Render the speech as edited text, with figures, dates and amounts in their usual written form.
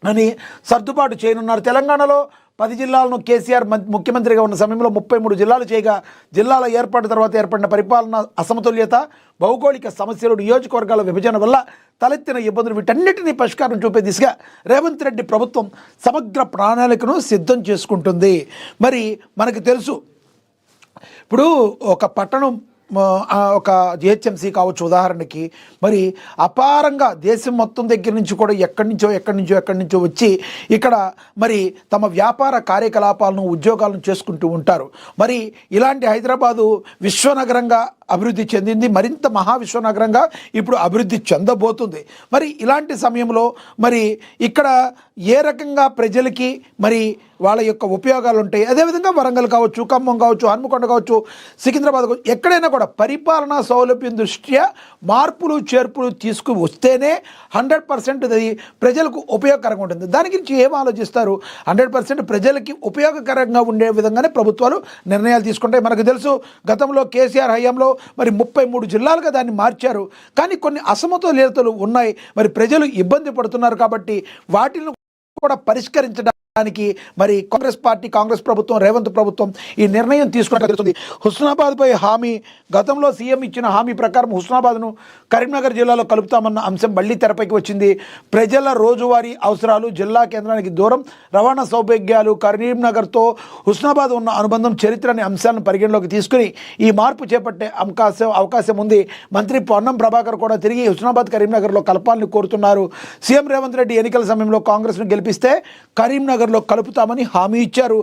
అని సర్దుబాటు చేయనున్నారు. తెలంగాణలో 10 జిల్లాలను కేసీఆర్ ముఖ్యమంత్రిగా ఉన్న సమయంలో 33 జిల్లాలు చేయగా జిల్లాల ఏర్పాటు తర్వాత ఏర్పడిన పరిపాలన అసమతుల్యత, భౌగోళిక సమస్యలు, నియోజకవర్గాల విభజన వల్ల తలెత్తిన ఇబ్బందులు వీటన్నిటినీ పరిష్కారం చూపే దిశగా రేవంత్ రెడ్డి ప్రభుత్వం సమగ్ర ప్రణాళికను సిద్ధం చేసుకుంటుంది. మరి మనకు తెలుసు, ఇప్పుడు ఒక పట్టణం ఒక జిహెచ్ఎంసీ కావచ్చు ఉదాహరణకి, మరి అపారంగా దేశం మొత్తం దగ్గర నుంచి కూడా ఎక్కడి నుంచో వచ్చి ఇక్కడ మరి తమ వ్యాపార కార్యకలాపాలను ఉద్యోగాలను చేసుకుంటూ ఉంటారు. మరి ఇలాంటి హైదరాబాదు విశ్వనగరంగా అభివృద్ధి చెందింది, మరింత మహావిశ్వనగరంగా ఇప్పుడు అభివృద్ధి చెందబోతుంది. మరి ఇలాంటి సమయంలో మరి ఇక్కడ ఏ రకంగా ప్రజలకి మరి వాళ్ళ యొక్క ఉపయోగాలు ఉంటాయి. అదేవిధంగా వరంగల్ కావచ్చు, ఖమ్మం కావచ్చు, హన్మకొండ కావచ్చు, సికింద్రాబాద్ కావచ్చు, ఎక్కడైనా కూడా పరిపాలనా సౌలభ్యం దృష్ట్యా మార్పులు చేర్పులు తీసుకువస్తేనే 100% అది ప్రజలకు ఉపయోగకరంగా ఉంటుంది. దాని గురించి ఏం ఆలోచిస్తారు? 100% ప్రజలకి ఉపయోగకరంగా ఉండే విధంగానే ప్రభుత్వాలు నిర్ణయాలు తీసుకుంటాయి. మనకు తెలుసు, గతంలో కేసీఆర్ హయాంలో మరి 33 జిల్లాలుగా దాన్ని మార్చారు. కానీ కొన్ని అసమతుల్యతలు ఉన్నాయి. మరి ప్రజలు ఇబ్బంది పడుతున్నారు కాబట్టి వాటిని కూడా పరిష్కరించడానికి మరి కాంగ్రెస్ ప్రభుత్వం, రేవంత్ ప్రభుత్వం ఈ నిర్ణయం తీసుకున్నట్టు తెలుస్తుంది. హుస్నాబాద్పై హామీ, గతంలో సీఎం ఇచ్చిన హామీ ప్రకారం హుస్నాబాద్ను కరీంనగర్ జిల్లాలో కలుపుతామన్న అంశం మళ్లీ తెరపైకి వచ్చింది. ప్రజల రోజువారీ అవసరాలు, జిల్లా కేంద్రానికి దూరం, రవాణా సౌభాగ్యాలు, కరీంనగర్తో హుస్నాబాద్ ఉన్న అనుబంధం, చరిత్ర అనే అంశాలను పరిగణలోకి తీసుకుని ఈ మార్పు చేపట్టే అవకాశం ఉంది. మంత్రి పొన్నం ప్రభాకర్ కూడా తిరిగి హుస్నాబాద్ కరీంనగర్లో కలపాలని కోరుతున్నారు. సీఎం రేవంత్ రెడ్డి ఎన్నికల సమయంలో కాంగ్రెస్ను గెలిపిస్తే కరీంనగర్లో కలుపుతామని హామీ ఇచ్చారు.